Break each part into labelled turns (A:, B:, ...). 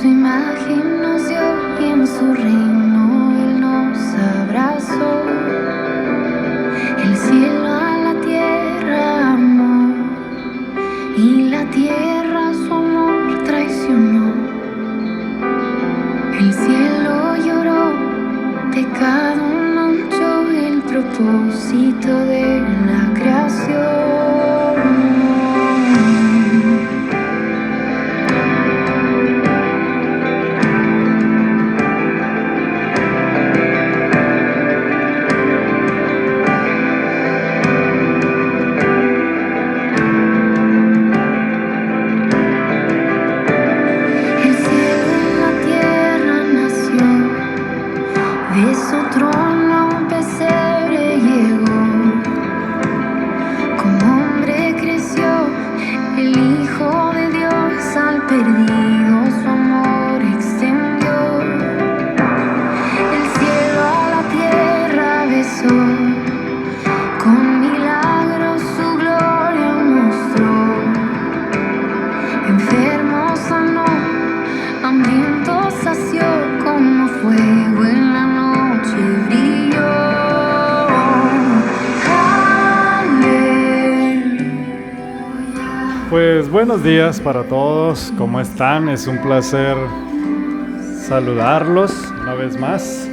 A: su imagen nos dio y en su reino Él nos abrazó. El cielo a la tierra amó y la tierra su amor traicionó. El cielo lloró, pecado manchó el propósito de la creación. De su trono un pesebre llegó, como hombre creció el Hijo de Dios, al perdido su amor extendió. El cielo a la tierra besó, con milagros su gloria mostró. Enfermo sanó, hambriento sació, como fuego en la noche brilló.
B: Pues buenos días para todos, ¿cómo están? Es un placer saludarlos una vez más,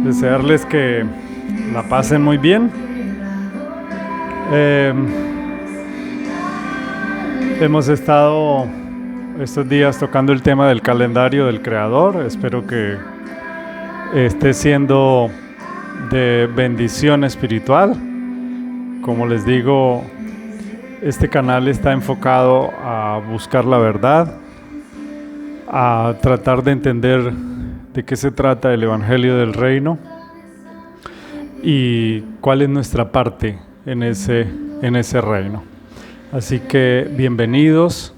B: desearles que la pasen muy bien. Hemos estado estos días tocando el tema del calendario del Creador. Espero que esté siendo de bendición espiritual. Como les digo, este canal está enfocado a buscar la verdad, a tratar de entender de qué se trata el Evangelio del Reino y cuál es nuestra parte en ese reino. Así que bienvenidos.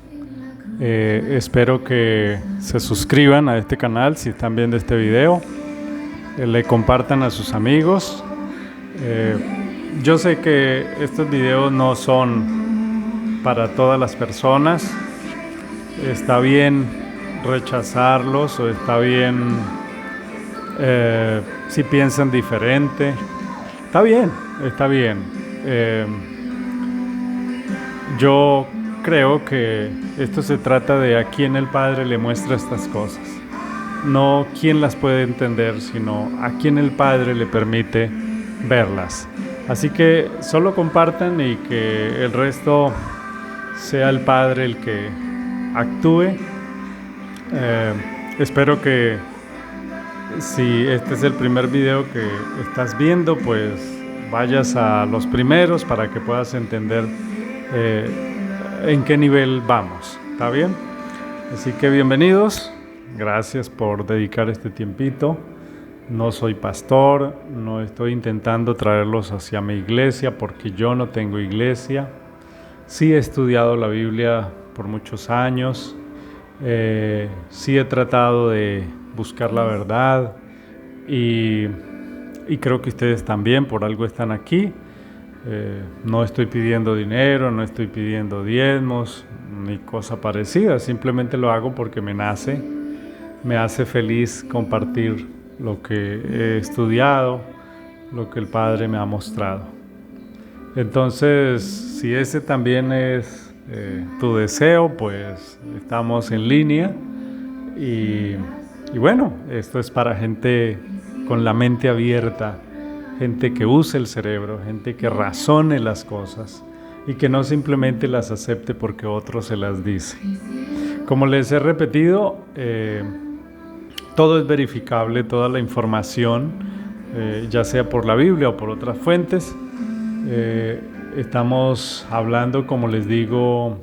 B: Espero que se suscriban a este canal si están viendo este video, le compartan a sus amigos. Yo sé que estos videos no son para todas las personas. Está bien rechazarlos o está bien si piensan diferente. Está bien. Yo creo que esto se trata de a quién el Padre le muestra estas cosas. No quién las puede entender, sino a quién el Padre le permite verlas. Así que solo compartan y que el resto sea el Padre el que actúe. Espero que si este es el primer video que estás viendo, pues vayas a los primeros para que puedas entender en qué nivel vamos. ¿Está bien? Así que bienvenidos. Gracias por dedicar este tiempito. No soy pastor, no estoy intentando traerlos hacia mi iglesia porque yo no tengo iglesia. Sí he estudiado la Biblia por muchos años. Sí he tratado de buscar la verdad y creo que ustedes también, por algo están aquí. No estoy pidiendo dinero, no estoy pidiendo diezmos ni cosa parecida, simplemente lo hago porque me hace feliz compartir lo que he estudiado, lo que el Padre me ha mostrado. Entonces, si ese también es tu deseo, pues estamos en línea y bueno, esto es para gente con la mente abierta, gente que use el cerebro, gente que razone las cosas y que no simplemente las acepte porque otro se las dice. Como les he repetido, todo es verificable, toda la información, ya sea por la Biblia o por otras fuentes. Estamos hablando, como les digo,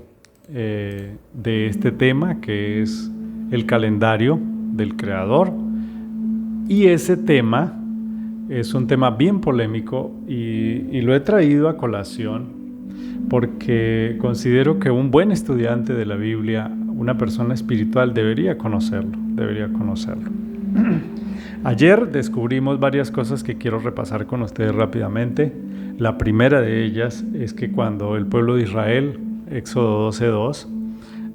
B: de este tema que es el calendario del Creador. Y ese tema es un tema bien polémico y lo he traído a colación porque considero que un buen estudiante de la Biblia, una persona espiritual, debería conocerlo. Ayer descubrimos varias cosas que quiero repasar con ustedes rápidamente. La primera de ellas es que cuando el pueblo de Israel, Éxodo 12:2,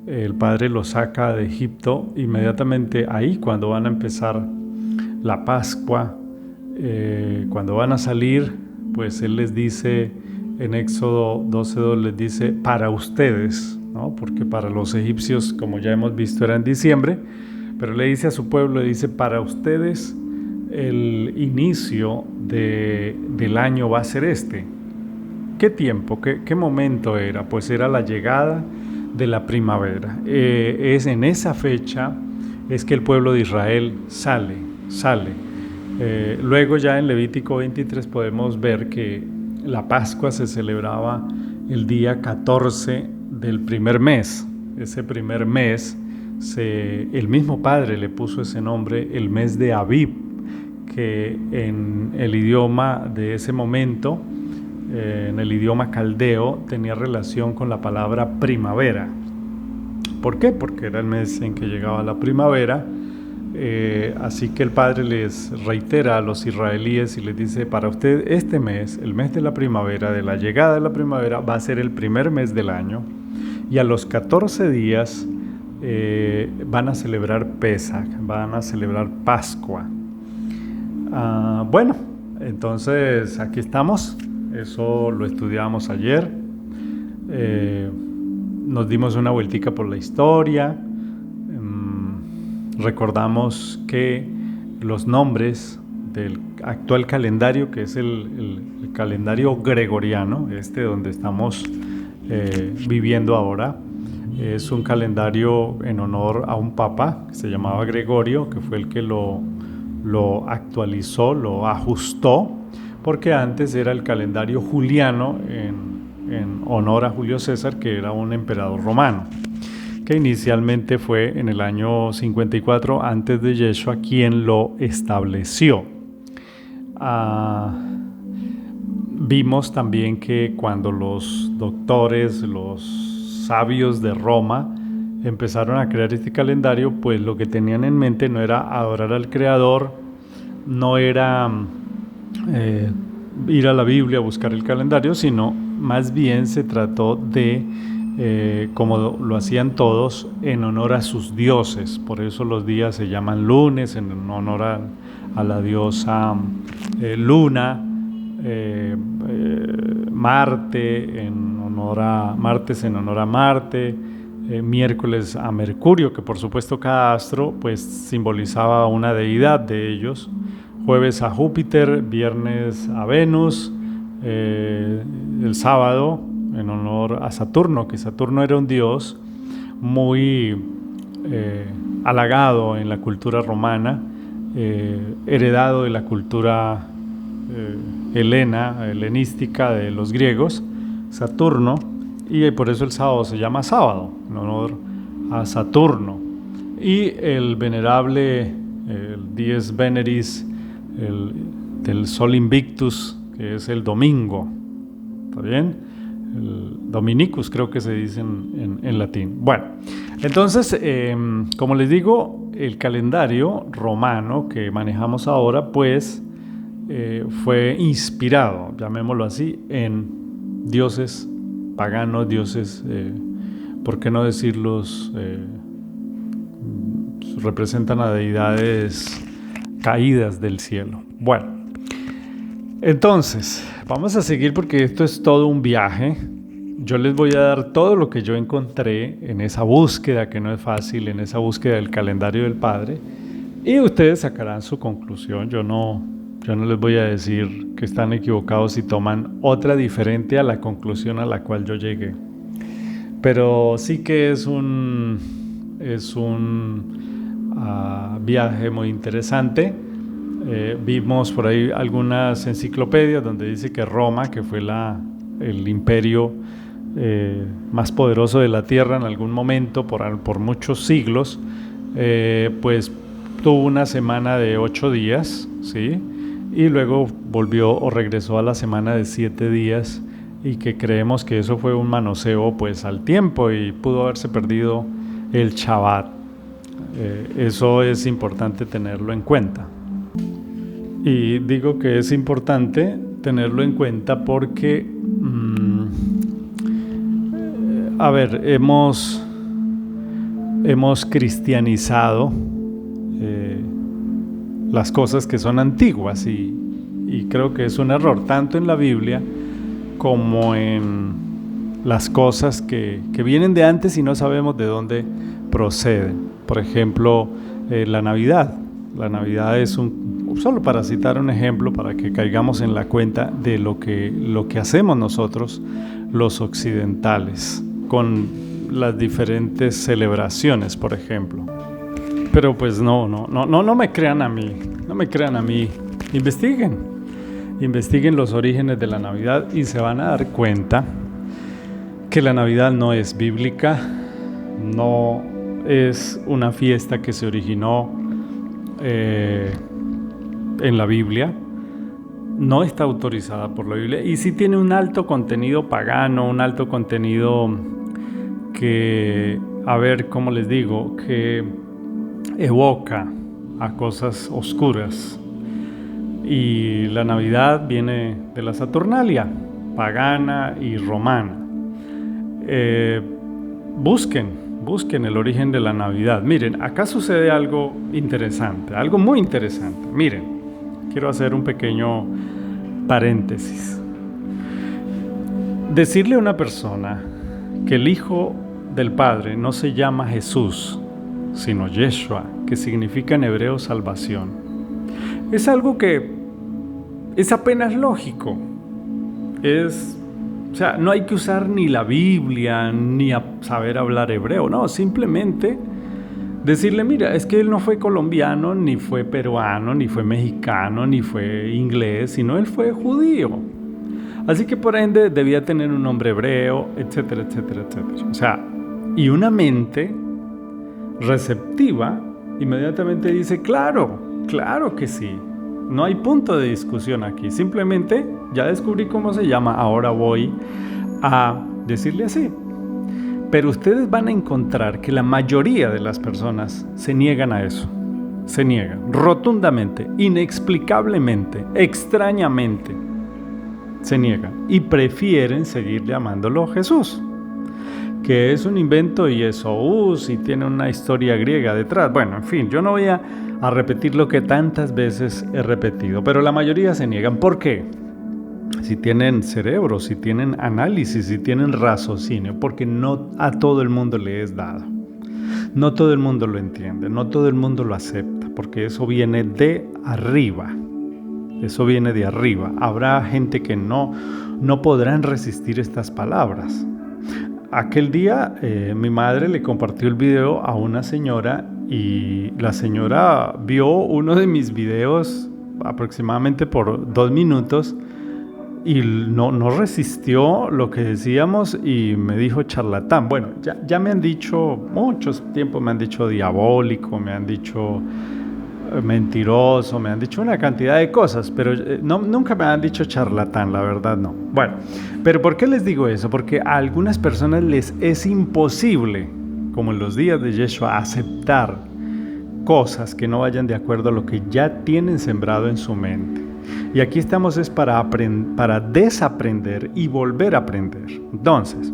B: el padre los saca de Egipto, inmediatamente ahí cuando van a empezar la Pascua, cuando van a salir, pues él les dice en Éxodo 12:2, les dice para ustedes, ¿no? Porque para los egipcios, como ya hemos visto, era en diciembre, pero le dice a su pueblo, le dice para ustedes el inicio del año va a ser este. ¿Qué tiempo, qué momento era? Pues era la llegada de la primavera. Es en esa fecha es que el pueblo de Israel sale. Luego ya en Levítico 23 podemos ver que la Pascua se celebraba el día 14 del primer mes. Ese primer mes, el mismo padre le puso ese nombre, el mes de Abib, que en el idioma de ese momento, en el idioma caldeo, tenía relación con la palabra primavera. ¿Por qué? Porque era el mes en que llegaba la primavera. Así que el padre les reitera a los israelíes y les dice, para usted este mes, el mes de la primavera, de la llegada de la primavera, va a ser el primer mes del año, y a los 14 días van a celebrar Pesach, van a celebrar Pascua. Bueno, entonces aquí estamos, eso lo estudiamos ayer, nos dimos una vueltica por la historia. Recordamos que los nombres del actual calendario, que es el calendario gregoriano, donde estamos viviendo ahora, es un calendario en honor a un papa que se llamaba Gregorio, que fue el que lo actualizó, lo ajustó, porque antes era el calendario juliano en honor a Julio César, que era un emperador romano, que inicialmente fue en el año 54 antes de Yeshua quien lo estableció. Vimos también que cuando los doctores, los sabios de Roma empezaron a crear este calendario, pues lo que tenían en mente no era adorar al Creador, no era ir a la Biblia a buscar el calendario, sino más bien se trató de como lo hacían todos, en honor a sus dioses. Por eso los días se llaman lunes, en honor a la diosa Luna, Marte, martes en honor a Marte, miércoles a Mercurio, que por supuesto cada astro pues simbolizaba una deidad de ellos, jueves a Júpiter, viernes a Venus, el sábado en honor a Saturno, que Saturno era un dios muy halagado en la cultura romana, heredado de la cultura helenística de los griegos, Saturno, y por eso el sábado se llama sábado, en honor a Saturno. Y el venerable, el Dies Veneris, del Sol Invictus, que es el domingo, ¿está bien? El Dominicus creo que se dice en latín. Bueno, entonces, como les digo, el calendario romano que manejamos ahora, pues, fue inspirado, llamémoslo así, en dioses paganos, dioses, ¿por qué no decirlos? Representan a deidades caídas del cielo. Bueno, entonces, vamos a seguir porque esto es todo un viaje. Yo les voy a dar todo lo que yo encontré en esa búsqueda, que no es fácil, en esa búsqueda del calendario del Padre, y ustedes sacarán su conclusión. Yo no les voy a decir que están equivocados si toman otra diferente a la conclusión a la cual yo llegué. Pero sí que es un viaje muy interesante. Vimos por ahí algunas enciclopedias donde dice que Roma, que fue el imperio más poderoso de la tierra en algún momento por muchos siglos, pues tuvo una semana de 8 días, ¿sí? Y luego volvió o regresó a la semana de 7 días, y que creemos que eso fue un manoseo pues al tiempo y pudo haberse perdido el Shabbat. Eso es importante tenerlo en cuenta. Y digo que es importante tenerlo en cuenta porque, hemos hemos cristianizado las cosas que son antiguas y creo que es un error tanto en la Biblia como en las cosas que vienen de antes y no sabemos de dónde proceden. Por ejemplo, la Navidad. La Navidad es solo para citar un ejemplo, para que caigamos en la cuenta de lo que hacemos nosotros los occidentales con las diferentes celebraciones, por ejemplo. Pero pues no me crean a mí, investiguen los orígenes de la Navidad y se van a dar cuenta que la Navidad no es bíblica, no es una fiesta que se originó en la Biblia, no está autorizada por la Biblia y sí tiene un alto contenido pagano, un alto contenido que, a ver, ¿cómo les digo?, que evoca a cosas oscuras. Y la Navidad viene de la Saturnalia, pagana y romana. Busquen el origen de la Navidad. Miren, acá sucede algo interesante, algo muy interesante. Miren, quiero hacer un pequeño paréntesis. Decirle a una persona que el Hijo del Padre no se llama Jesús, sino Yeshua, que significa en hebreo salvación, es algo que es apenas lógico. O sea, no hay que usar ni la Biblia, ni saber hablar hebreo, no, simplemente decirle, mira, es que él no fue colombiano, ni fue peruano, ni fue mexicano, ni fue inglés, sino él fue judío. Así que por ende debía tener un nombre hebreo, etcétera, etcétera, etcétera. O sea, y una mente receptiva inmediatamente dice, claro que sí. No hay punto de discusión aquí. Simplemente ya descubrí cómo se llama, ahora voy a decirle así. Pero ustedes van a encontrar que la mayoría de las personas se niegan a eso. Se niegan rotundamente, inexplicablemente, extrañamente. Se niegan y prefieren seguir llamándolo Jesús, que es un invento y es Jesús y tiene una historia griega detrás. Bueno, en fin, yo no voy a repetir lo que tantas veces he repetido, pero la mayoría se niegan. ¿Por qué? Si tienen cerebro, si tienen análisis, si tienen raciocinio, porque no a todo el mundo le es dado. No todo el mundo lo entiende, no todo el mundo lo acepta, porque eso viene de arriba. Eso viene de arriba. Habrá gente que no podrán resistir estas palabras. Aquel día mi madre le compartió el video a una señora y la señora vio uno de mis videos aproximadamente por 2 minutos y no resistió lo que decíamos y me dijo charlatán. Bueno, ya me han dicho, muchos tiempos me han dicho diabólico, me han dicho mentiroso, me han dicho una cantidad de cosas, pero nunca me han dicho charlatán, la verdad no. Bueno, pero ¿por qué les digo eso? Porque a algunas personas les es imposible, como en los días de Yeshua, aceptar cosas que no vayan de acuerdo a lo que ya tienen sembrado en su mente. Y aquí estamos es para desaprender y volver a aprender. Entonces,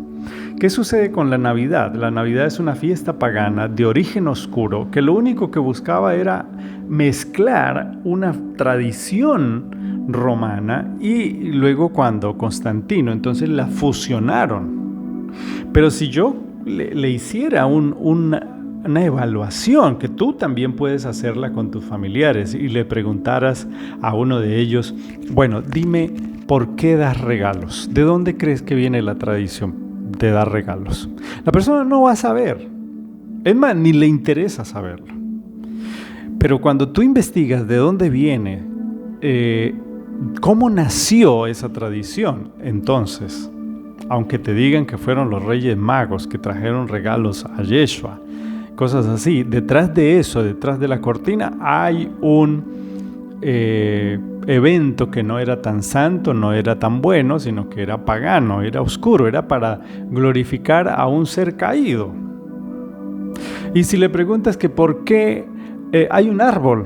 B: ¿qué sucede con la Navidad? La Navidad es una fiesta pagana de origen oscuro que lo único que buscaba era mezclar una tradición romana y luego cuando Constantino, entonces la fusionaron. Pero si yo le hiciera una evaluación, que tú también puedes hacerla con tus familiares y le preguntaras a uno de ellos, bueno, dime, ¿por qué das regalos? ¿De dónde crees que viene la tradición de dar regalos? La persona no va a saber. Es más, ni le interesa saberlo. Pero cuando tú investigas de dónde viene, cómo nació esa tradición, entonces, aunque te digan que fueron los Reyes Magos que trajeron regalos a Yeshua, cosas así, detrás de eso, detrás de la cortina, hay un evento que no era tan santo, no era tan bueno, sino que era pagano, era oscuro, era para glorificar a un ser caído. Y si le preguntas que por qué hay un árbol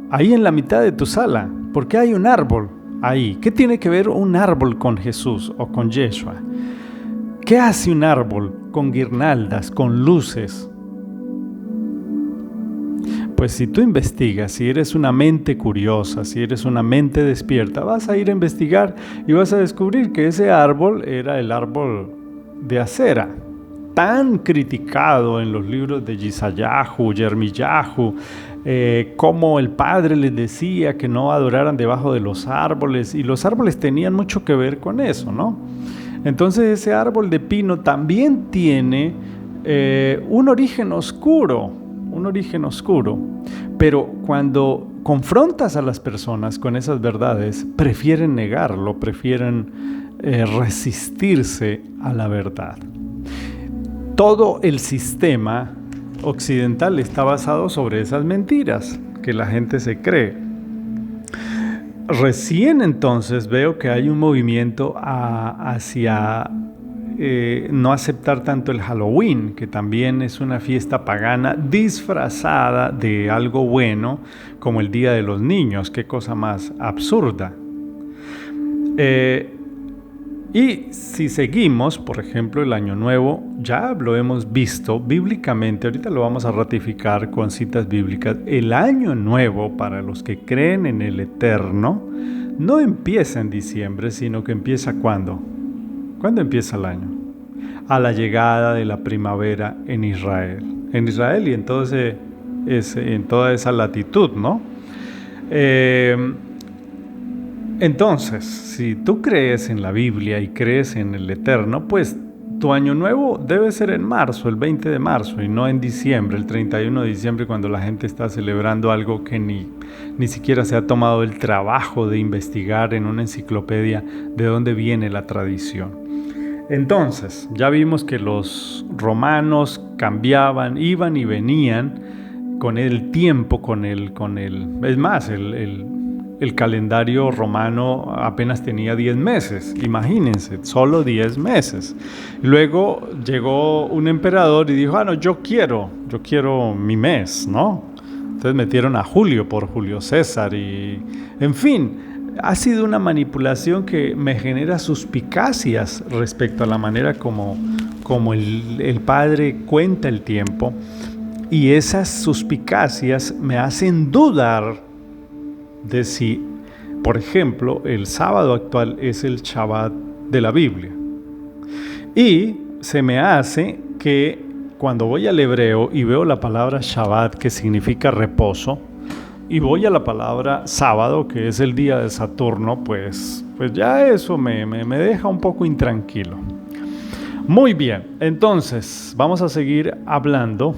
B: ahí en la mitad de tu sala, ¿por qué hay un árbol ahí? ¿Qué tiene que ver un árbol con Jesús o con Yeshua? ¿Qué hace un árbol con guirnaldas, con luces? pues si tú investigas, si eres una mente curiosa, si eres una mente despierta, vas a ir a investigar y vas a descubrir que ese árbol era el árbol de acera, tan criticado en los libros de Yeshayahu, Yermiyahu, como el padre les decía que no adoraran debajo de los árboles, y los árboles tenían mucho que ver con eso, ¿no? Entonces ese árbol de pino también tiene un origen oscuro, pero cuando confrontas a las personas con esas verdades, prefieren negarlo, prefieren resistirse a la verdad. Todo el sistema occidental está basado sobre esas mentiras que la gente se cree. Recién entonces veo que hay un movimiento hacia no aceptar tanto el Halloween, que también es una fiesta pagana disfrazada de algo bueno, como el Día de los Niños. Qué cosa más absurda. Y si seguimos, por ejemplo, el Año Nuevo, ya lo hemos visto bíblicamente, ahorita lo vamos a ratificar con citas bíblicas. El Año Nuevo, para los que creen en el Eterno, no empieza en diciembre, sino que empieza ¿cuándo? ¿Cuándo empieza el año? A la llegada de la primavera en Israel. En Israel y en toda esa latitud, ¿no? Entonces, si tú crees en la Biblia y crees en el Eterno, pues tu año nuevo debe ser en marzo, el 20 de marzo, y no en diciembre, el 31 de diciembre, cuando la gente está celebrando algo que ni siquiera se ha tomado el trabajo de investigar en una enciclopedia de dónde viene la tradición. Entonces, ya vimos que los romanos cambiaban, iban y venían con el tiempo, es más, el calendario romano apenas tenía 10 meses, imagínense, solo 10 meses. Luego llegó un emperador y dijo, no, yo quiero mi mes, ¿no? Entonces metieron a Julio por Julio César y, en fin, ha sido una manipulación que me genera suspicacias respecto a la manera como el padre cuenta el tiempo, y esas suspicacias me hacen dudar de si, por ejemplo, el sábado actual es el Shabbat de la Biblia. Y se me hace que cuando voy al hebreo y veo la palabra Shabbat, que significa reposo, y voy a la palabra sábado, que es el día de Saturno, pues ya eso me deja un poco intranquilo. Muy bien, entonces vamos a seguir hablando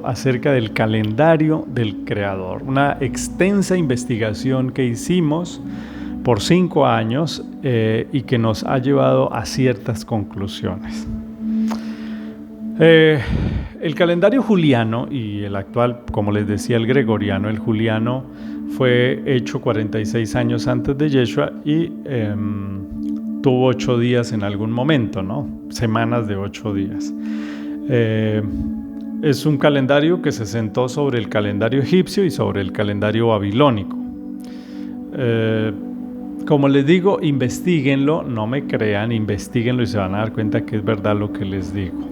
B: acerca del calendario del Creador, una extensa investigación que hicimos por 5 años y que nos ha llevado a ciertas conclusiones. El calendario juliano y el actual, como les decía, el gregoriano, el juliano fue hecho 46 años antes de Yeshua y tuvo 8 días en algún momento, ¿no? Semanas de 8 días. Es un calendario que se sentó sobre el calendario egipcio y sobre el calendario babilónico. Como les digo, investíguenlo, no me crean, investíguenlo y se van a dar cuenta que es verdad lo que les digo.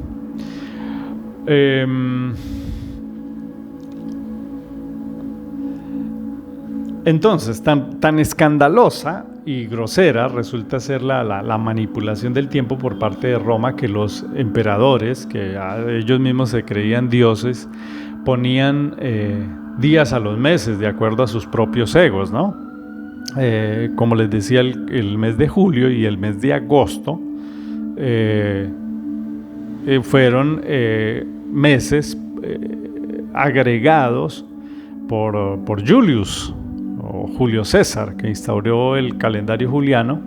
B: Entonces, tan escandalosa y grosera resulta ser la manipulación del tiempo por parte de Roma, que los emperadores, que ellos mismos se creían dioses, ponían días a los meses de acuerdo a sus propios egos, ¿no? Como les decía, el mes de julio y el mes de agosto fueron meses agregados por Julius o Julio César, que instauró el calendario juliano.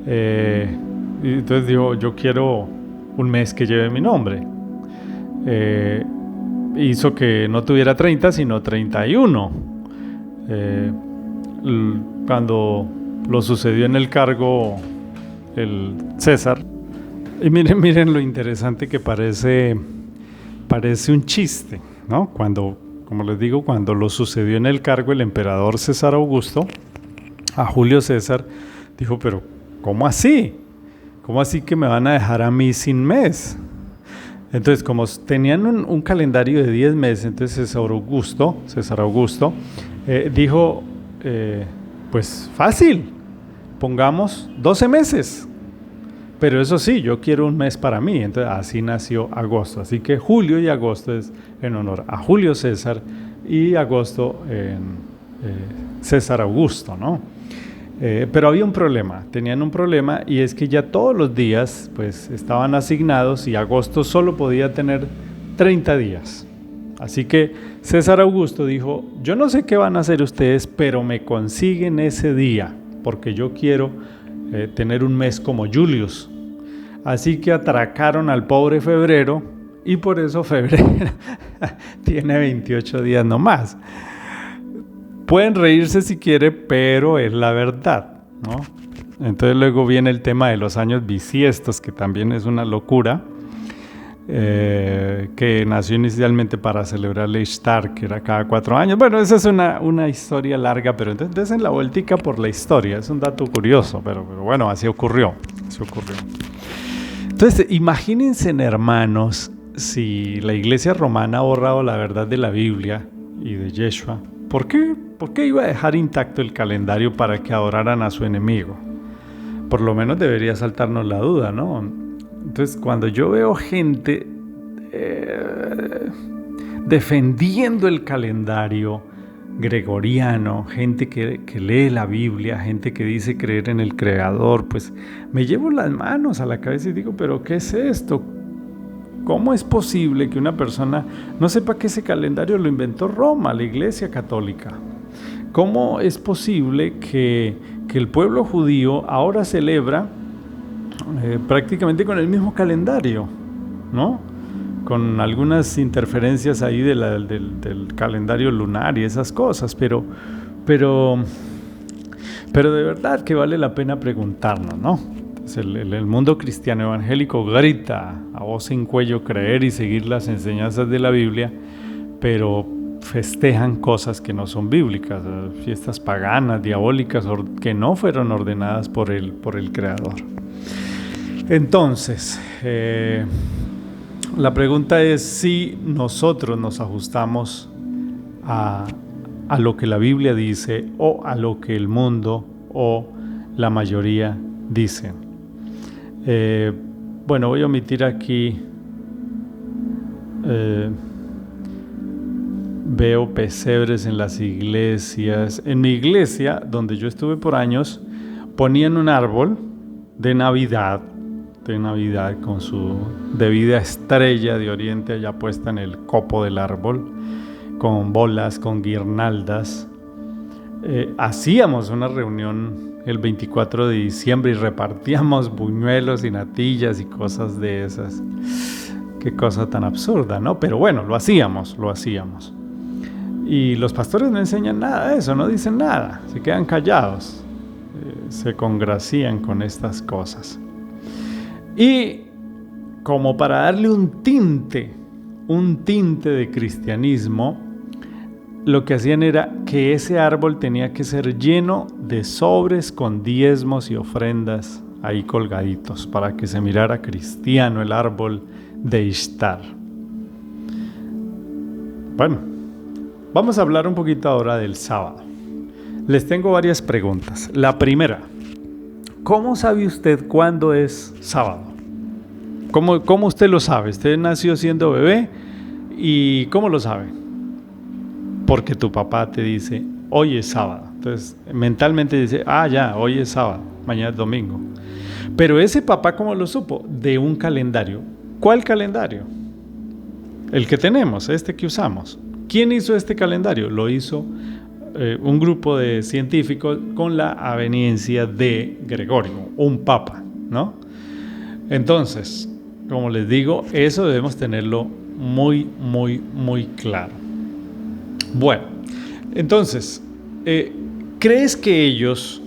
B: Y entonces dijo, yo quiero un mes que lleve mi nombre. Hizo que no tuviera 30 sino 31. Cuando lo sucedió en el cargo el César. Y miren lo interesante que parece un chiste, ¿no? Como les digo, cuando lo sucedió en el cargo el emperador César Augusto, a Julio César, dijo, pero ¿cómo así? ¿Cómo así que me van a dejar a mí sin mes? Entonces, como tenían un calendario de 10 meses, entonces César Augusto, dijo, pues fácil, pongamos 12 meses. Pero eso sí, yo quiero un mes para mí. Entonces así nació agosto. Así que julio y agosto es en honor a Julio César y agosto en César Augusto, ¿no? Pero había un problema, tenían un problema, y es que ya todos los días pues estaban asignados y agosto solo podía tener 30 días. Así que César Augusto dijo, yo no sé qué van a hacer ustedes, pero me consiguen ese día, porque yo quiero tener un mes como Julius. Así que atracaron al pobre febrero, y por eso febrero tiene 28 días nomás. Pueden reírse si quiere, pero es la verdad, ¿no? Entonces luego viene el tema de los años bisiestos, que también es una locura, que nació inicialmente para celebrar el Ishtar, que era cada 4 años. Bueno, esa es una historia larga, pero entonces en la vueltica por la historia, es un dato curioso, pero bueno, así ocurrió. Entonces, imagínense, hermanos, si la Iglesia romana ha borrado la verdad de la Biblia y de Yeshua, ¿por qué iba a dejar intacto el calendario para que adoraran a su enemigo? Por lo menos debería saltarnos la duda, ¿no? Entonces, cuando yo veo gente defendiendo el calendario gregoriano, gente que lee la Biblia, gente que dice creer en el Creador, pues me llevo las manos a la cabeza y digo, ¿pero qué es esto? ¿Cómo es posible que una persona no sepa que ese calendario lo inventó Roma, la Iglesia Católica? ¿Cómo es posible que el pueblo judío ahora celebra prácticamente con el mismo calendario, ¿no? Con algunas interferencias ahí del calendario lunar y esas cosas, pero de verdad que vale la pena preguntarnos, ¿no? Entonces el mundo cristiano evangélico grita a voz en cuello creer y seguir las enseñanzas de la Biblia, pero festejan cosas que no son bíblicas, fiestas paganas, diabólicas, que no fueron ordenadas por el Creador. Entonces, la pregunta es si nosotros nos ajustamos a lo que la Biblia dice o a lo que el mundo o la mayoría dicen. Bueno, voy a omitir aquí, veo pesebres en las iglesias. En mi iglesia, donde yo estuve por años, ponían un árbol de Navidad con su debida estrella de oriente allá puesta en el copo del árbol, con bolas, con guirnaldas. Hacíamos una reunión el 24 de diciembre y repartíamos buñuelos y natillas y cosas de esas. Qué cosa tan absurda, ¿no? Pero bueno, lo hacíamos. Y los pastores no enseñan nada de eso, no dicen nada, se quedan callados, se congracían con estas cosas. Y como para darle un tinte de cristianismo, lo que hacían era que ese árbol tenía que ser lleno de sobres con diezmos y ofrendas ahí colgaditos, para que se mirara cristiano el árbol de Ishtar. Bueno, vamos a hablar un poquito ahora del sábado. Les tengo varias preguntas. La primera, ¿cómo sabe usted cuándo es sábado? ¿Cómo usted lo sabe? Usted nació siendo bebé, ¿y cómo lo sabe? Porque tu papá te dice, hoy es sábado. Entonces, mentalmente dice, ya, hoy es sábado, mañana es domingo. Pero ese papá, ¿cómo lo supo? De un calendario. ¿Cuál calendario? El que tenemos, este que usamos. ¿Quién hizo este calendario? Lo hizo un grupo de científicos con la aveniencia de Gregorio, un papa, ¿no? Entonces, como les digo, eso debemos tenerlo muy, muy, muy claro. Bueno, entonces, ¿crees que ellos,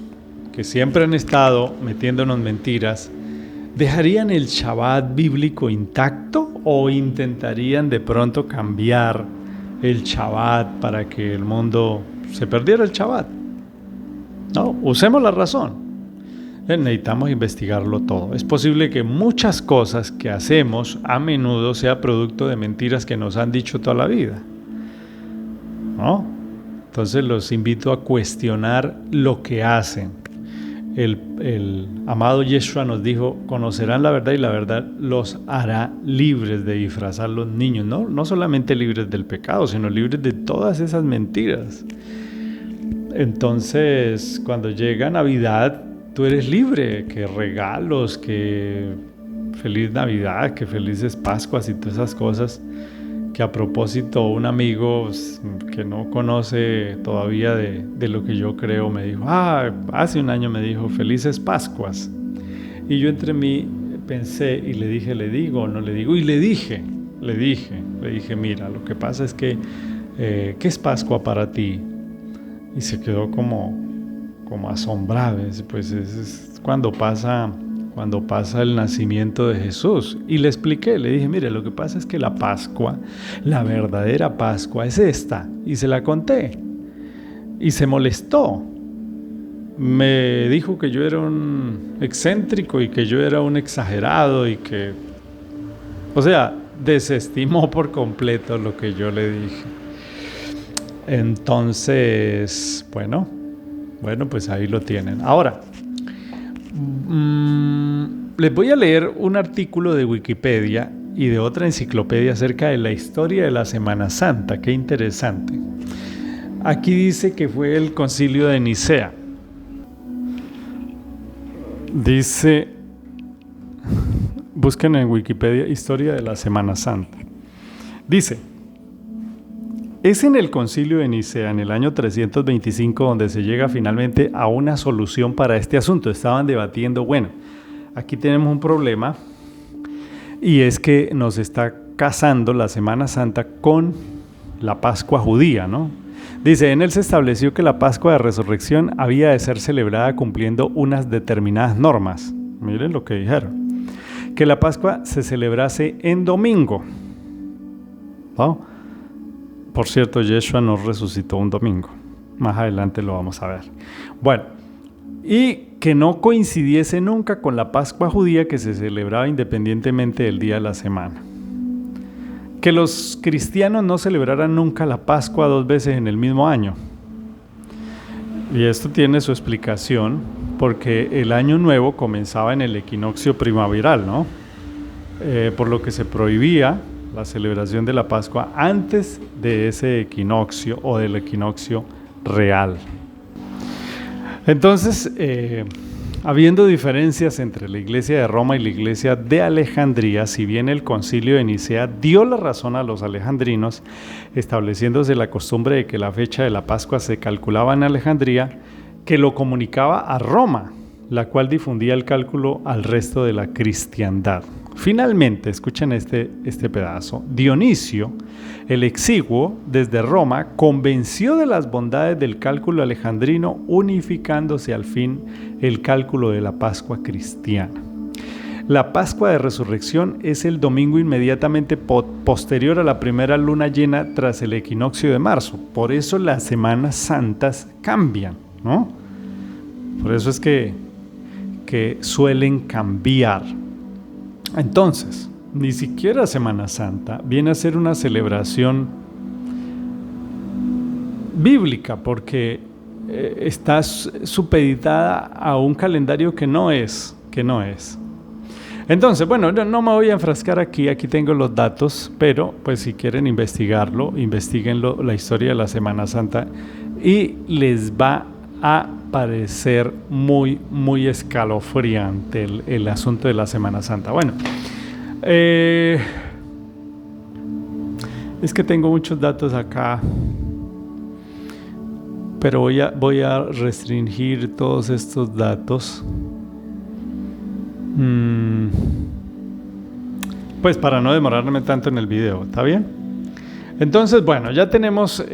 B: que siempre han estado metiéndonos mentiras, dejarían el Shabbat bíblico intacto o intentarían de pronto cambiar el Shabbat para que el mundo se perdiera el Shabbat? No, usemos la razón. necesitamos investigarlo todo. Es posible que muchas cosas que hacemos a menudo sea producto de mentiras que nos han dicho toda la vida, ¿no? Entonces los invito a cuestionar lo que hacen. El amado Yeshua nos dijo: conocerán la verdad y la verdad los hará libres de disfrazar los niños, ¿no? No solamente libres del pecado, sino libres de todas esas mentiras. Entonces, cuando llega Navidad, tú eres libre, que regalos, que feliz Navidad, que felices Pascuas y todas esas cosas. Que a propósito, un amigo que no conoce todavía de lo que yo creo me dijo: hace un año me dijo felices Pascuas. Y yo entre mí pensé y le dije: ¿le digo o no le digo? Y le dije, mira, lo que pasa es que ¿qué es Pascua para ti? Y se quedó como asombrado. Pues es cuando pasa el nacimiento de Jesús. Y le expliqué, le dije: mire, lo que pasa es que la Pascua, la verdadera Pascua es esta. Y se la conté. Y se molestó. Me dijo que yo era un excéntrico y que yo era un exagerado y que... O sea, desestimó por completo lo que yo le dije. Entonces, bueno, pues ahí lo tienen. Ahora, les voy a leer un artículo de Wikipedia y de otra enciclopedia acerca de la historia de la Semana Santa. Qué interesante. Aquí dice que fue el Concilio de Nicea. Dice, busquen en Wikipedia historia de la Semana Santa. Dice: es en el Concilio de Nicea, en el año 325, donde se llega finalmente a una solución para este asunto. Estaban debatiendo, bueno, aquí tenemos un problema, y es que nos está casando la Semana Santa con la Pascua judía, ¿no? Dice: en él se estableció que la Pascua de Resurrección había de ser celebrada cumpliendo unas determinadas normas. Miren lo que dijeron. Que la Pascua se celebrase en domingo, ¿no? Por cierto, Yeshua no resucitó un domingo. Más adelante lo vamos a ver. Bueno, y que no coincidiese nunca con la Pascua judía, que se celebraba independientemente del día de la semana. Que los cristianos no celebraran nunca la Pascua 2 veces en el mismo año. Y esto tiene su explicación, porque el año nuevo comenzaba en el equinoccio primaveral, ¿no? Por lo que se prohibía la celebración de la Pascua antes de ese equinoccio o del equinoccio real. Entonces, habiendo diferencias entre la Iglesia de Roma y la Iglesia de Alejandría, si bien el Concilio de Nicea dio la razón a los alejandrinos, estableciéndose la costumbre de que la fecha de la Pascua se calculaba en Alejandría, que lo comunicaba a Roma, la cual difundía el cálculo al resto de la cristiandad. Finalmente, escuchen este pedazo: Dionisio, el exiguo, desde Roma, convenció de las bondades del cálculo alejandrino, unificándose al fin el cálculo de la Pascua cristiana. La Pascua de Resurrección es el domingo inmediatamente posterior a la primera luna llena tras el equinoccio de marzo. Por eso las Semanas Santas cambian, ¿no? Por eso es que suelen cambiar. Entonces, ni siquiera Semana Santa viene a ser una celebración bíblica, porque está supeditada a un calendario que no es. Entonces, bueno, no me voy a enfrascar aquí tengo los datos, pero pues si quieren investigarlo, investiguenlo, la historia de la Semana Santa, y les va a parecer muy, muy escalofriante el asunto de la Semana Santa. Bueno, es que tengo muchos datos acá, pero voy a restringir todos estos datos, pues para no demorarme tanto en el video, ¿está bien? Entonces, bueno, ya tenemos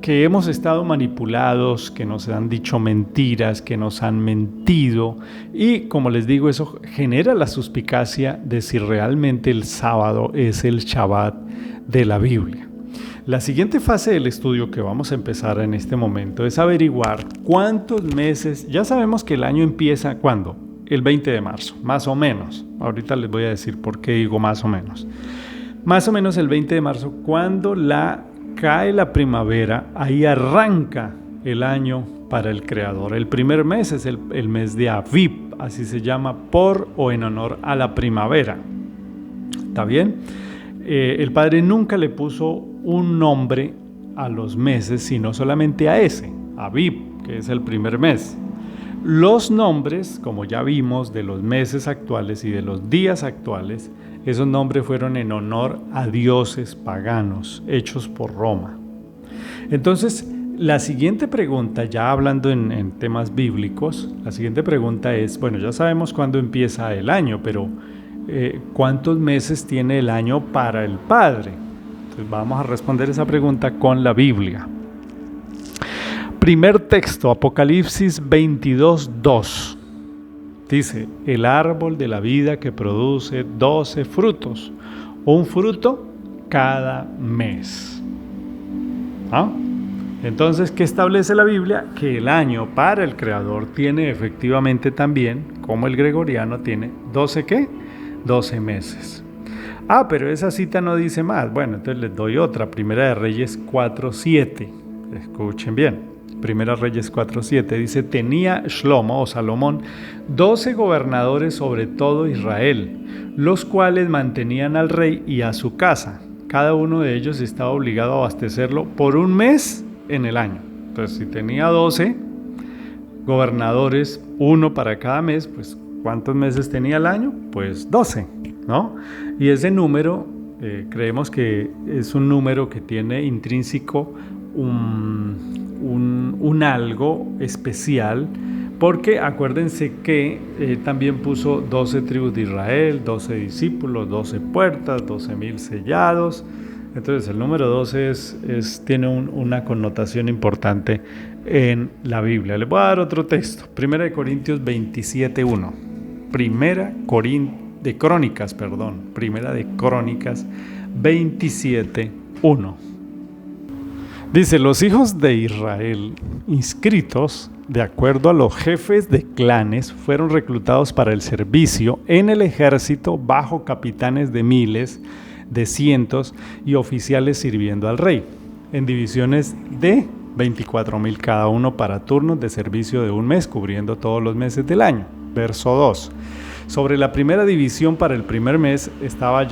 B: que hemos estado manipulados, que nos han dicho mentiras, que nos han mentido, y como les digo, eso genera la suspicacia de si realmente el sábado es el Shabbat de la Biblia. La siguiente fase del estudio que vamos a empezar en este momento es averiguar cuántos meses. Ya sabemos que el año empieza, ¿cuándo? El 20 de marzo, más o menos. Ahorita les voy a decir por qué digo más o menos. Más o menos el 20 de marzo, cuando cae la primavera, ahí arranca el año para el Creador. El primer mes es el mes de Aviv, así se llama por o en honor a la primavera. ¿Está bien? El Padre nunca le puso un nombre a los meses, sino solamente a ese, Aviv, que es el primer mes. Los nombres, como ya vimos, de los meses actuales y de los días actuales, esos nombres fueron en honor a dioses paganos, hechos por Roma. Entonces, la siguiente pregunta, ya hablando en temas bíblicos, la siguiente pregunta es, bueno, ya sabemos cuándo empieza el año, pero ¿cuántos meses tiene el año para el Padre? Entonces vamos a responder esa pregunta con la Biblia. Primer texto, Apocalipsis 22:2. Dice, el árbol de la vida que produce 12 frutos, un fruto cada mes. ¿Ah? Entonces, ¿qué establece la Biblia? Que el año para el Creador tiene efectivamente también, como el gregoriano, tiene 12 ¿qué? 12 meses. Pero esa cita no dice más. Bueno, entonces les doy otra. Primera de Reyes 4:7. Escuchen bien. Primera Reyes 4:7 dice, tenía Shlomo o Salomón 12 gobernadores sobre todo Israel, los cuales mantenían al rey y a su casa. Cada uno de ellos estaba obligado a abastecerlo por un mes en el año. Entonces, si tenía 12 gobernadores, uno para cada mes, pues ¿cuántos meses tenía el año? Pues 12, ¿no? Y ese número, creemos que es un número que tiene intrínseco un algo especial, porque acuérdense que también puso 12 tribus de Israel, 12 discípulos, 12 puertas, 12,000 sellados. Entonces el número 12 tiene una connotación importante en la Biblia. Les voy a dar otro texto, 1 Corintios 27:1. Primera de Crónicas 27:1. Dice, los hijos de Israel inscritos de acuerdo a los jefes de clanes fueron reclutados para el servicio en el ejército bajo capitanes de miles, de cientos y oficiales sirviendo al rey, en divisiones de 24,000 cada uno para turnos de servicio de un mes, cubriendo todos los meses del año. Verso 2. Sobre la primera división para el primer mes estaba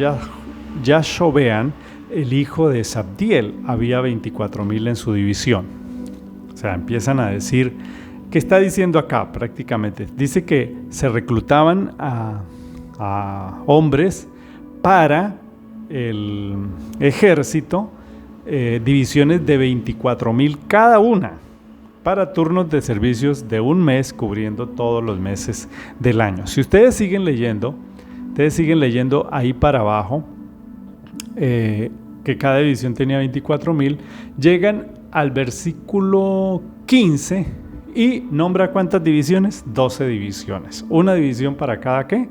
B: Yashobeam, el hijo de Sabdiel. Había 24,000 en su división. O sea, empiezan a decir, ¿qué está diciendo acá prácticamente? Dice que se reclutaban a hombres para el ejército, divisiones de 24,000 cada una, para turnos de servicios de un mes, cubriendo todos los meses del año. Si ustedes siguen leyendo ahí para abajo, que cada división tenía 24,000, llegan al versículo 15 y nombra ¿cuántas divisiones? 12 divisiones. Una división para cada ¿qué?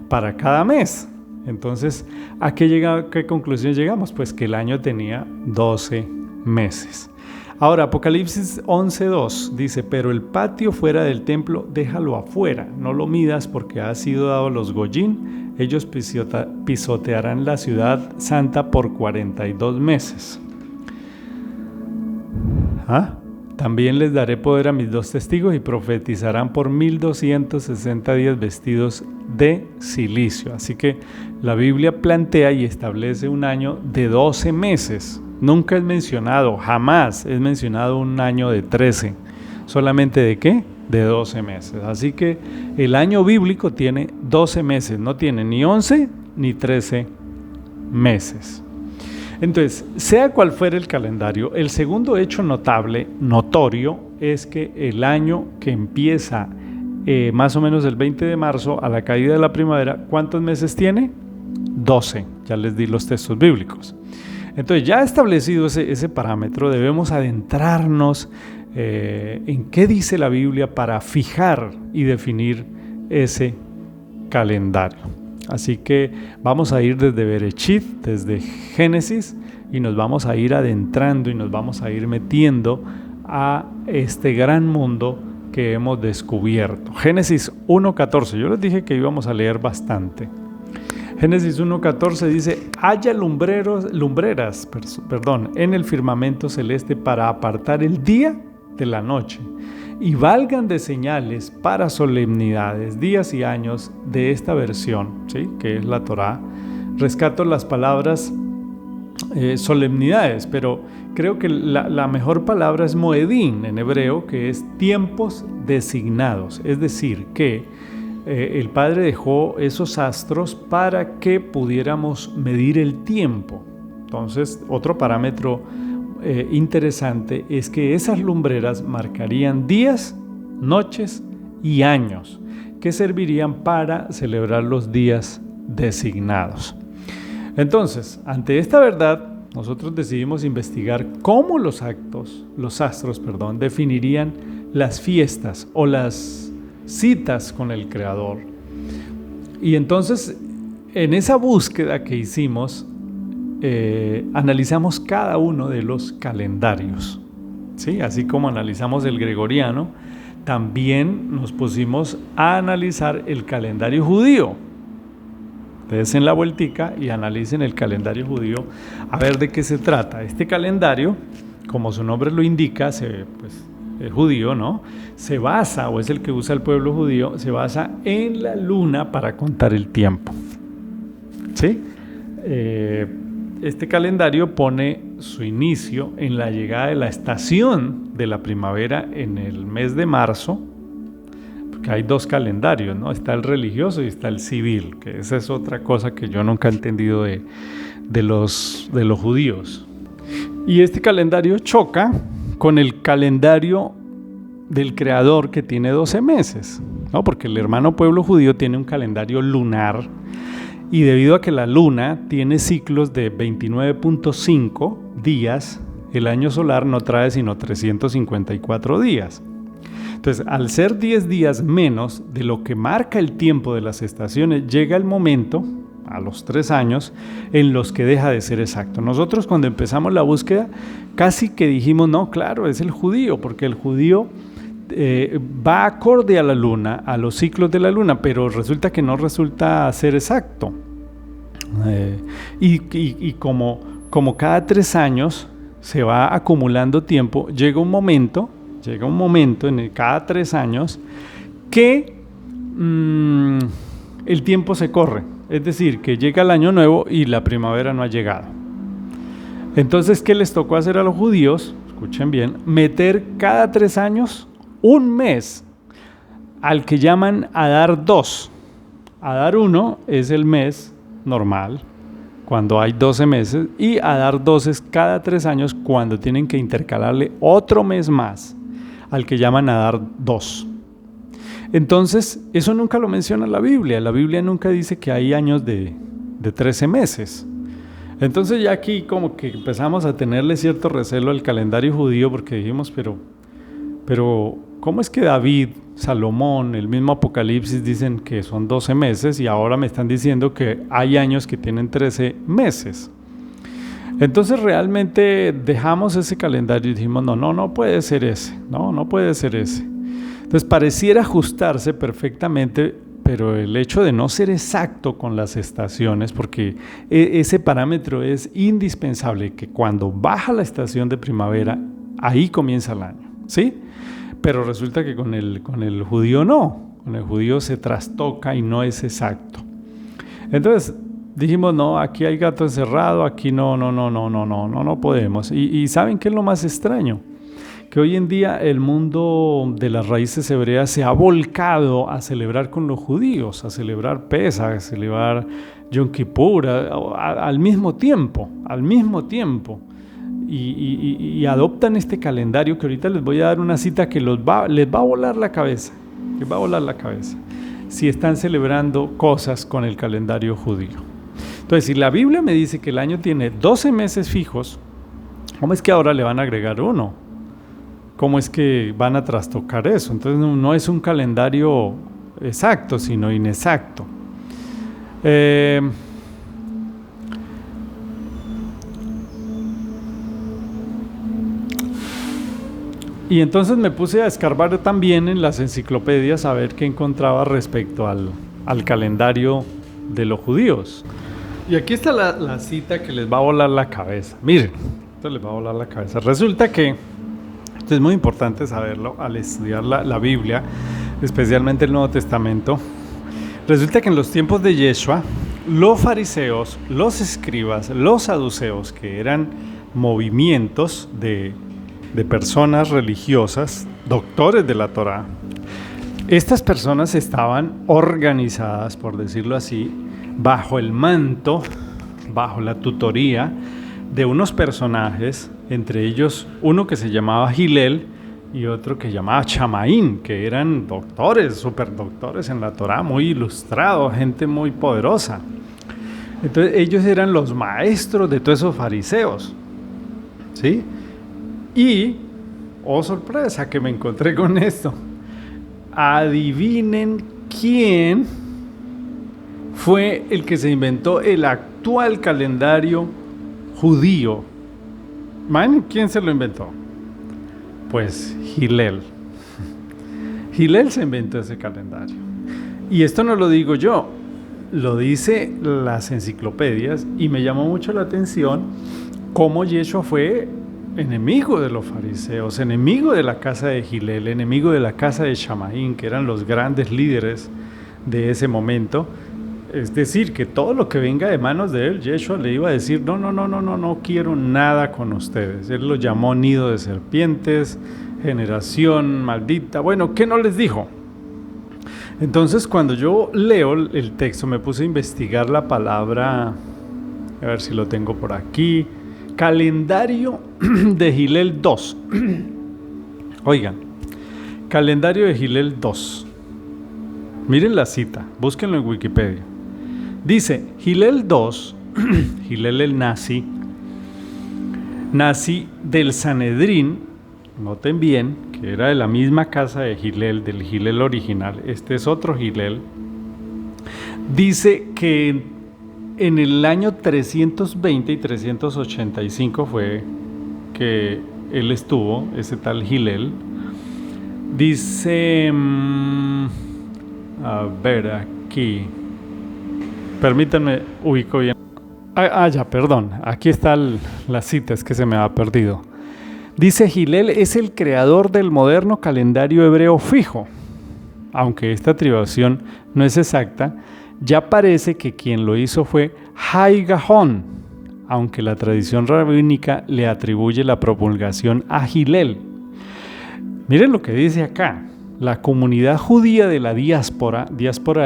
B: Para cada mes. Entonces, ¿a qué conclusión llegamos? Pues que el año tenía 12 meses. Ahora, Apocalipsis 11:2 dice, pero el patio fuera del templo, déjalo afuera, no lo midas porque ha sido dado a los goyín. Ellos pisotearán la ciudad santa por 42 meses. También les daré poder a mis 2 testigos y profetizarán por 1260 días vestidos de cilicio. Así que la Biblia plantea y establece un año de 12 meses. Nunca es mencionado, jamás es mencionado un año de 13. ¿Solamente de qué? De 12 meses. Así que el año bíblico tiene 12 meses, no tiene ni 11 ni 13 meses. Entonces, sea cual fuera el calendario, el segundo hecho notorio, es que el año que empieza más o menos el 20 de marzo a la caída de la primavera, ¿cuántos meses tiene? 12. Ya les di los textos bíblicos. Entonces, ya establecido ese parámetro, debemos adentrarnos en qué dice la Biblia para fijar y definir ese calendario. Así que vamos a ir desde Bereshit, desde Génesis, y nos vamos a ir adentrando y nos vamos a ir metiendo a este gran mundo que hemos descubierto. Génesis 1:14, yo les dije que íbamos a leer bastante. Génesis 1:14 dice: haya lumbreras en el firmamento celeste para apartar el día de la noche, y valgan de señales para solemnidades, días y años de esta versión, ¿sí?, que es la Torá. Rescato las palabras solemnidades, pero creo que la mejor palabra es moedín en hebreo, que es tiempos designados. Es decir, que el Padre dejó esos astros para que pudiéramos medir el tiempo. Entonces, otro parámetro interesante es que esas lumbreras marcarían días, noches y años que servirían para celebrar los días designados. Entonces, ante esta verdad, nosotros decidimos investigar cómo los astros, definirían las fiestas o las citas con el Creador. Y entonces, en esa búsqueda que hicimos, analizamos cada uno de los calendarios, ¿sí? Así como analizamos el gregoriano, también nos pusimos a analizar el calendario judío. Desen la vueltica y analicen el calendario judío a ver de qué se trata. Este calendario, como su nombre lo indica, es judío, ¿no? Se basa, o es el que usa el pueblo judío, se basa en la luna para contar el tiempo, ¿sí? Este calendario pone su inicio en la llegada de la estación de la primavera en el mes de marzo, porque hay dos calendarios, ¿no? Está el religioso y está el civil, que esa es otra cosa que yo nunca he entendido de los judíos. Y este calendario choca con el calendario del Creador, que tiene 12 meses, ¿no? Porque el hermano pueblo judío tiene un calendario lunar, y debido a que la luna tiene ciclos de 29.5 días, el año solar no trae sino 354 días. Entonces, al ser 10 días menos de lo que marca el tiempo de las estaciones, llega el momento, a los 3 años, en los que deja de ser exacto. Nosotros, cuando empezamos la búsqueda, casi que dijimos, no, claro, es el judío, porque el judío va acorde a la luna, a los ciclos de la luna, pero resulta que no resulta ser exacto. Y como cada 3 años se va acumulando tiempo, llega un momento en cada 3 años que el tiempo se corre, es decir, que llega el año nuevo y la primavera no ha llegado. Entonces, ¿qué les tocó hacer a los judíos? Escuchen bien, meter cada 3 años un mes al que llaman Adar 2. Adar 1 es el mes normal, cuando hay 12 meses, y Adar 2 es cada 3 años, cuando tienen que intercalarle otro mes más, al que llaman Adar 2. Entonces, eso nunca lo menciona la Biblia. La Biblia nunca dice que hay años de 13 meses. Entonces ya aquí como que empezamos a tenerle cierto recelo al calendario judío, porque dijimos, pero ¿cómo es que David, Salomón, el mismo Apocalipsis dicen que son 12 meses y ahora me están diciendo que hay años que tienen 13 meses? Entonces realmente dejamos ese calendario y dijimos, no puede ser ese, no puede ser ese. Entonces pareciera ajustarse perfectamente, pero el hecho de no ser exacto con las estaciones, porque ese parámetro es indispensable, que cuando baja la estación de primavera, ahí comienza el año, ¿sí? Pero resulta que con el judío no, con el judío se trastoca y no es exacto. Entonces dijimos, no, aquí hay gato encerrado, aquí no podemos. Y ¿saben qué es lo más extraño? Que hoy en día el mundo de las raíces hebreas se ha volcado a celebrar con los judíos, a celebrar Pesaj, a celebrar Yom Kippur, al mismo tiempo. Y adoptan este calendario, que ahorita les voy a dar una cita que les va a volar la cabeza, si están celebrando cosas con el calendario judío. Entonces, si la Biblia me dice que el año tiene 12 meses fijos, ¿cómo es que ahora le van a agregar uno? ¿Cómo es que van a trastocar eso? Entonces no es un calendario exacto, sino inexacto. Eh, y entonces me puse a escarbar también en las enciclopedias a ver qué encontraba respecto al calendario de los judíos. Y aquí está la cita que les va a volar la cabeza. Miren, esto les va a volar la cabeza. Resulta que, esto es muy importante saberlo al estudiar la Biblia, especialmente el Nuevo Testamento. Resulta que en los tiempos de Yeshua, los fariseos, los escribas, los saduceos, que eran movimientos de personas religiosas, doctores de la Torá, estas personas estaban organizadas, por decirlo así, bajo el manto, bajo la tutoría de unos personajes, entre ellos uno que se llamaba Hillel y otro que llamaba Chamaín, que eran doctores, superdoctores en la Torá, muy ilustrados, gente muy poderosa. Entonces ellos eran los maestros de todos esos fariseos, ¿sí? Y, oh sorpresa que me encontré con esto, adivinen quién fue el que se inventó el actual calendario judío. ¿Man? ¿Quién se lo inventó? Pues Hillel. Hillel se inventó ese calendario. Y esto no lo digo yo, lo dice las enciclopedias, y me llamó mucho la atención cómo Yeshua fue enemigo de los fariseos, enemigo de la casa de Hillel, enemigo de la casa de Chamaín, que eran los grandes líderes de ese momento. Es decir, que todo lo que venga de manos de él, Yeshua le iba a decir, no quiero nada con ustedes. Él lo llamó nido de serpientes, generación maldita. Bueno, ¿qué no les dijo? Entonces, cuando yo leo el texto, me puse a investigar la palabra, a ver si lo tengo por aquí, calendario de Hillel 2. Oigan, calendario de Hillel 2. Miren la cita, búsquenlo en Wikipedia. Dice, Hillel 2, Hillel el nazi del Sanedrín, noten bien que era de la misma casa de Hillel, del Hillel original, este es otro Hillel, dice que en el año 320 y 385 fue que él estuvo, ese tal Hillel. Dice, a ver aquí, permítanme, ubico bien. Ya, perdón, aquí está la cita, es que se me ha perdido. Dice, Hillel es el creador del moderno calendario hebreo fijo. Aunque esta atribución no es exacta, ya parece que quien lo hizo fue Hai Gaon, aunque la tradición rabínica le atribuye la promulgación a Hillel. Miren lo que dice acá. La comunidad judía de la diáspora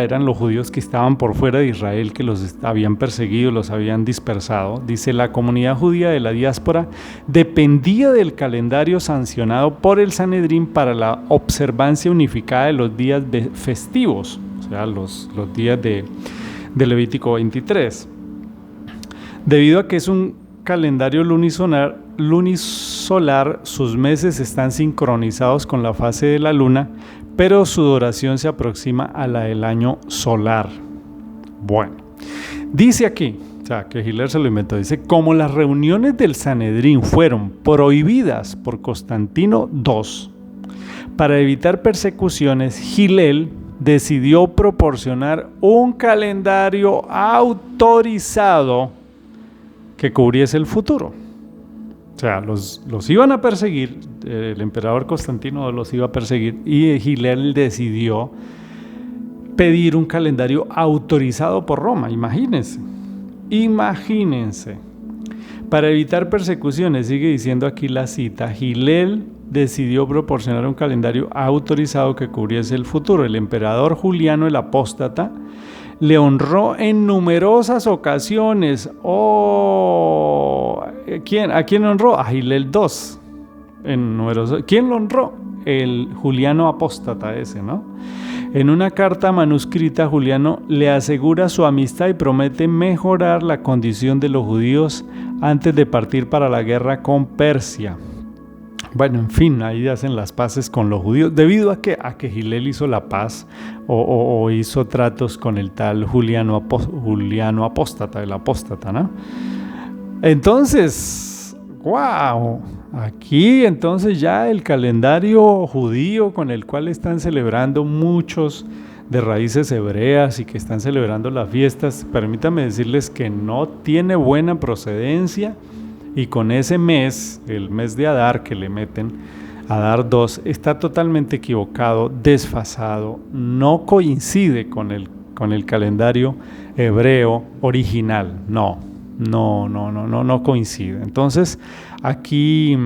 B: eran los judíos que estaban por fuera de Israel, que los habían perseguido, los habían dispersado. Dice, la comunidad judía de la diáspora dependía del calendario sancionado por el Sanedrín para la observancia unificada de los días festivos, o sea, los días de Levítico 23. Debido a que es un calendario lunisolar, sus meses están sincronizados con la fase de la luna, pero su duración se aproxima a la del año solar. Bueno, dice aquí, o sea, que Hillel se lo inventó, dice, como las reuniones del Sanedrín fueron prohibidas por Constantino II, para evitar persecuciones, Hillel decidió proporcionar un calendario autorizado que cubriese el futuro. O sea, los iban a perseguir, el emperador Constantino los iba a perseguir, y Hillel decidió pedir un calendario autorizado por Roma. Imagínense. Para evitar persecuciones, sigue diciendo aquí la cita, Hillel decidió proporcionar un calendario autorizado que cubriese el futuro. El emperador Juliano el Apóstata le honró en numerosas ocasiones. ¿A quién honró? A Hillel II. ¿Quién lo honró? El Juliano Apóstata ese, ¿no? En una carta manuscrita, Juliano le asegura su amistad y promete mejorar la condición de los judíos antes de partir para la guerra con Persia. Bueno, en fin, ahí hacen las paces con los judíos, debido a que Hillel hizo la paz o hizo tratos con el tal Juliano Apóstata, el apóstata, ¿no? Entonces, wow, aquí entonces ya el calendario judío con el cual están celebrando muchos de raíces hebreas y que están celebrando las fiestas, permítanme decirles que no tiene buena procedencia. Y con ese mes, el mes de Adar que le meten, Adar 2, está totalmente equivocado, desfasado, no coincide con el calendario hebreo original, no coincide. Entonces, aquí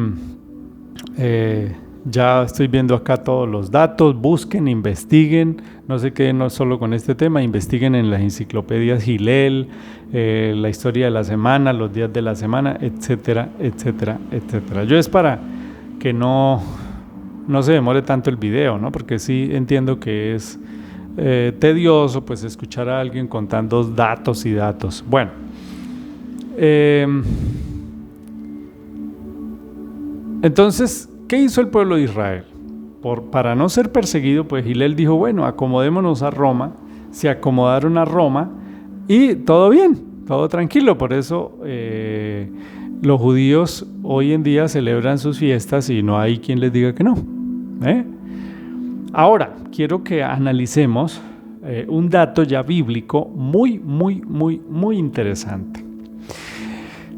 B: ya estoy viendo acá todos los datos, busquen, investiguen, no se queden no solo con este tema, investiguen en las enciclopedias Hillel, la historia de la semana, los días de la semana, etcétera, etcétera, etcétera. Yo es para que no se demore tanto el video, ¿no? Porque sí entiendo que es tedioso pues escuchar a alguien contando datos y datos. Bueno, entonces, ¿qué hizo el pueblo de Israel? Para no ser perseguido, pues Hillel dijo, bueno, acomodémonos a Roma. Se acomodaron a Roma y todo bien, todo tranquilo. Por eso los judíos hoy en día celebran sus fiestas y no hay quien les diga que no. Ahora, quiero que analicemos un dato ya bíblico muy interesante.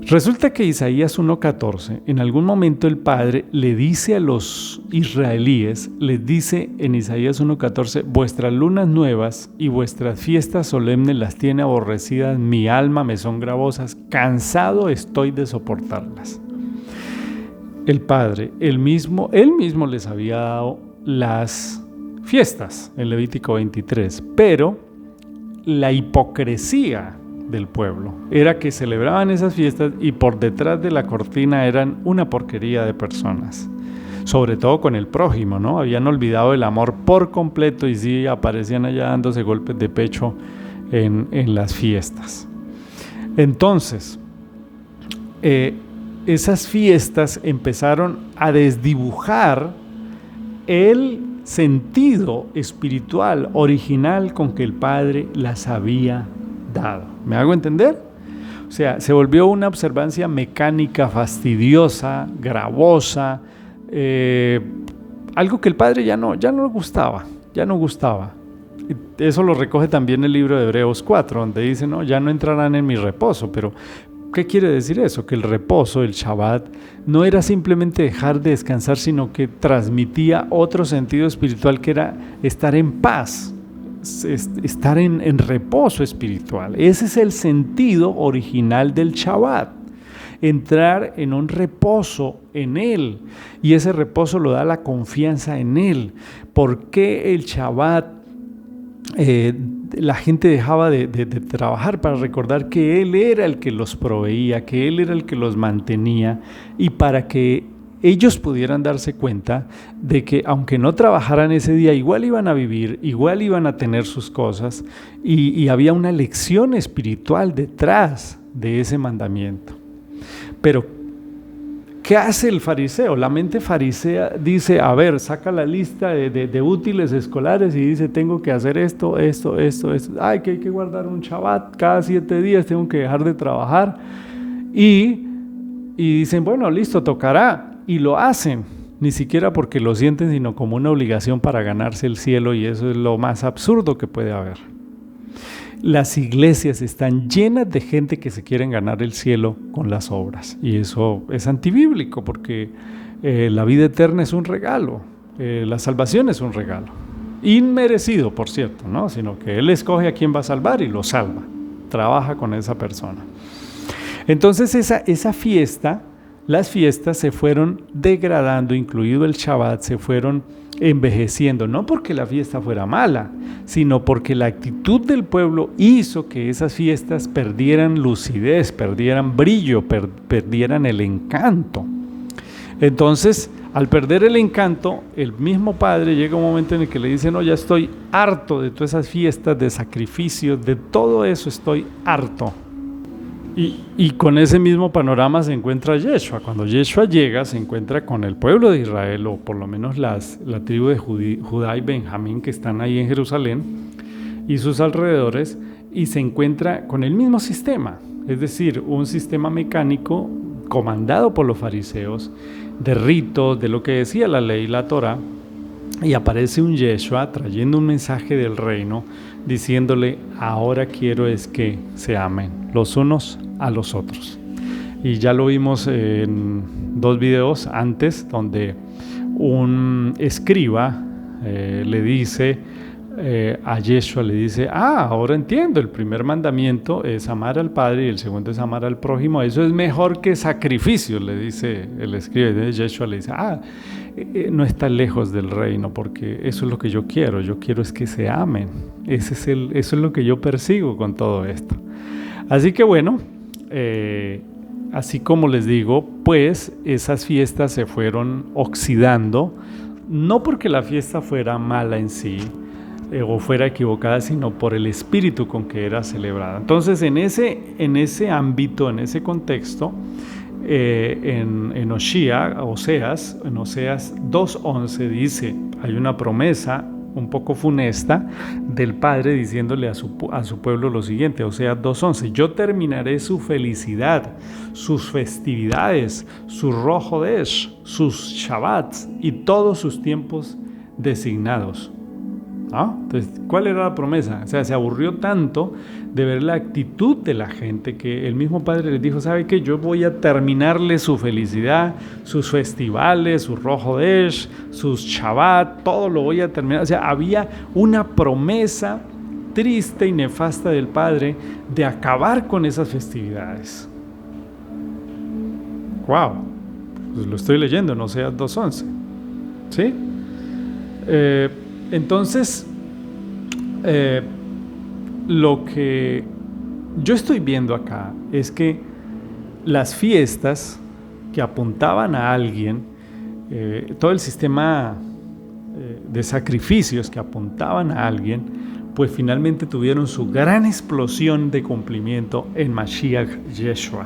B: Resulta que Isaías 1:14, en algún momento el Padre le dice a los israelíes, les dice en Isaías 1:14, vuestras lunas nuevas y vuestras fiestas solemnes las tiene aborrecidas, mi alma me son gravosas, cansado estoy de soportarlas. El Padre, él mismo les había dado las fiestas en Levítico 23, pero la hipocresía del pueblo era que celebraban esas fiestas y por detrás de la cortina eran una porquería de personas, sobre todo con el prójimo, ¿no? Habían olvidado el amor por completo y sí aparecían allá dándose golpes de pecho en las fiestas. Entonces, esas fiestas empezaron a desdibujar el sentido espiritual original con que el Padre las había dado. ¿Me hago entender? O sea, se volvió una observancia mecánica, fastidiosa, gravosa, algo que el Padre ya no gustaba. Eso lo recoge también el libro de Hebreos 4, donde dice, no, ya no entrarán en mi reposo. Pero, ¿qué quiere decir eso? Que el reposo, el Shabbat, no era simplemente dejar de descansar, sino que transmitía otro sentido espiritual que era estar en paz, estar en reposo espiritual. Ese es el sentido original del Shabbat, entrar en un reposo en Él, y ese reposo lo da la confianza en Él. ¿Por qué el Shabbat la gente dejaba de trabajar? Para recordar que Él era el que los proveía, que Él era el que los mantenía, y para que ellos pudieran darse cuenta de que aunque no trabajaran ese día, igual iban a vivir, igual iban a tener sus cosas, y había una lección espiritual detrás de ese mandamiento. Pero, ¿qué hace el fariseo? La mente farisea dice, a ver, saca la lista de útiles escolares y dice, tengo que hacer esto. Ay, que hay que guardar un Shabbat, cada 7 días tengo que dejar de trabajar. Y dicen, bueno, listo, tocará. Y lo hacen, ni siquiera porque lo sienten, sino como una obligación para ganarse el cielo, y eso es lo más absurdo que puede haber. Las iglesias están llenas de gente que se quieren ganar el cielo con las obras, y eso es antibíblico, porque la vida eterna es un regalo, la salvación es un regalo, inmerecido, por cierto, ¿no? Sino que Él escoge a quién va a salvar y lo salva, trabaja con esa persona. Entonces esa fiesta, las fiestas se fueron degradando, incluido el Shabbat, se fueron envejeciendo, no porque la fiesta fuera mala, sino porque la actitud del pueblo hizo que esas fiestas perdieran lucidez, perdieran brillo, perdieran el encanto. Entonces, al perder el encanto, el mismo Padre llega un momento en el que le dice, no, ya estoy harto de todas esas fiestas, de sacrificios, de todo eso estoy harto. Y con ese mismo panorama se encuentra Yeshua. Cuando Yeshua llega, se encuentra con el pueblo de Israel, o por lo menos la tribu de Judá y Benjamín, que están ahí en Jerusalén y sus alrededores, y se encuentra con el mismo sistema, es decir, un sistema mecánico comandado por los fariseos, de ritos, de lo que decía la ley, la Torá, y aparece un Yeshua trayendo un mensaje del reino, diciéndole: ahora quiero es que se amen los unos a los otros. Y ya lo vimos en 2 videos antes, donde un escriba le dice a Yeshua, le dice: ahora entiendo, el primer mandamiento es amar al Padre y el segundo es amar al prójimo, eso es mejor que sacrificio, le dice el escriba. Y Yeshua le dice: no está lejos del reino, porque eso es lo que yo quiero es que se amen, eso es lo que yo persigo con todo esto. Así que bueno, así como les digo, pues esas fiestas se fueron oxidando, no porque la fiesta fuera mala en sí, o fuera equivocada, sino por el espíritu con que era celebrada. Entonces, en ese ámbito, en ese contexto, en Oseas 2:11 dice, hay una promesa un poco funesta del Padre diciéndole a su pueblo lo siguiente, Oseas 2:11: yo terminaré su felicidad, sus festividades, su Rosh Hodesh, sus Shabbats y todos sus tiempos designados. Entonces, ¿cuál era la promesa? O sea, se aburrió tanto de ver la actitud de la gente que el mismo Padre les dijo: ¿sabe qué? Yo voy a terminarle su felicidad, sus festivales, su Rosh Hodesh, sus Shabbat, todo lo voy a terminar. O sea, había una promesa triste y nefasta del Padre de acabar con esas festividades. ¡Wow! Pues lo estoy leyendo en Oseas 2:11. ¿Sí? Entonces, lo que yo estoy viendo acá es que las fiestas que apuntaban a alguien, todo el sistema de sacrificios que apuntaban a alguien, pues finalmente tuvieron su gran explosión de cumplimiento en Mashiach Yeshua.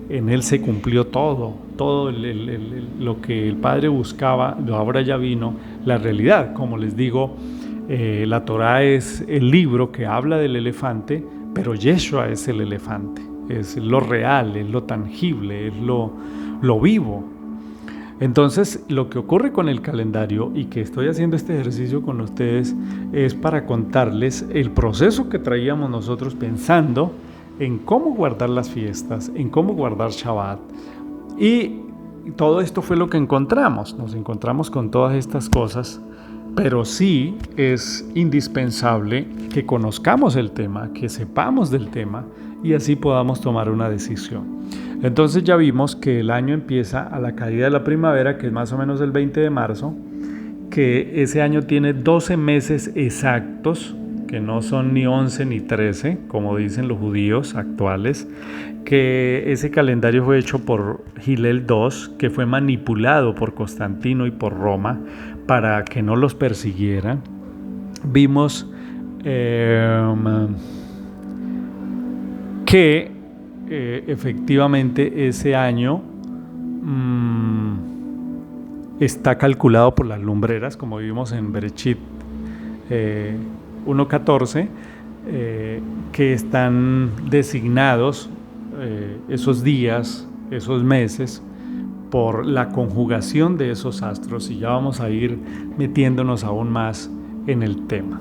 B: En él se cumplió todo lo que el Padre buscaba, ahora ya vino la realidad. Como les digo, la Torá es el libro que habla del elefante, pero Yeshua es el elefante, es lo real, es lo tangible, es lo vivo. Entonces, lo que ocurre con el calendario, y que estoy haciendo este ejercicio con ustedes, es para contarles el proceso que traíamos nosotros pensando en cómo guardar las fiestas, en cómo guardar Shabbat. Y todo esto fue lo que encontramos. Nos encontramos con todas estas cosas, pero sí es indispensable que conozcamos el tema, que sepamos del tema y así podamos tomar una decisión. Entonces ya vimos que el año empieza a la caída de la primavera, que es más o menos el 20 de marzo, que ese año tiene 12 meses exactos, que no son ni 11 ni 13, como dicen los judíos actuales, que ese calendario fue hecho por Hillel II, que fue manipulado por Constantino y por Roma para que no los persiguieran. Vimos que efectivamente ese año está calculado por las lumbreras, como vimos en Bereshit 1:14, que están designados esos días, esos meses, por la conjugación de esos astros, y ya vamos a ir metiéndonos aún más en el tema.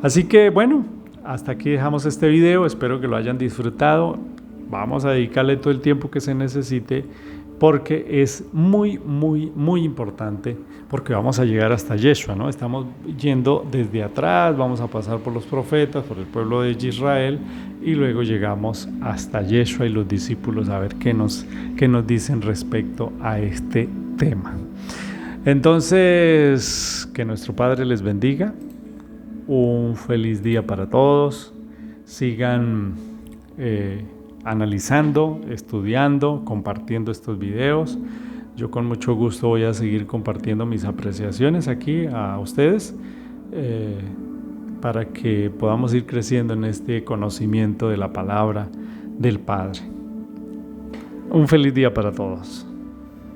B: Así que bueno, hasta aquí dejamos este video, espero que lo hayan disfrutado. Vamos a dedicarle todo el tiempo que se necesite, porque es muy, muy, muy importante, porque vamos a llegar hasta Yeshua, ¿no? Estamos yendo desde atrás, vamos a pasar por los profetas, por el pueblo de Israel, y luego llegamos hasta Yeshua y los discípulos a ver qué nos dicen respecto a este tema. Entonces, que nuestro Padre les bendiga, un feliz día para todos, sigan analizando, estudiando, compartiendo estos videos. Yo con mucho gusto voy a seguir compartiendo mis apreciaciones aquí a ustedes para que podamos ir creciendo en este conocimiento de la palabra del Padre. Un feliz día para todos.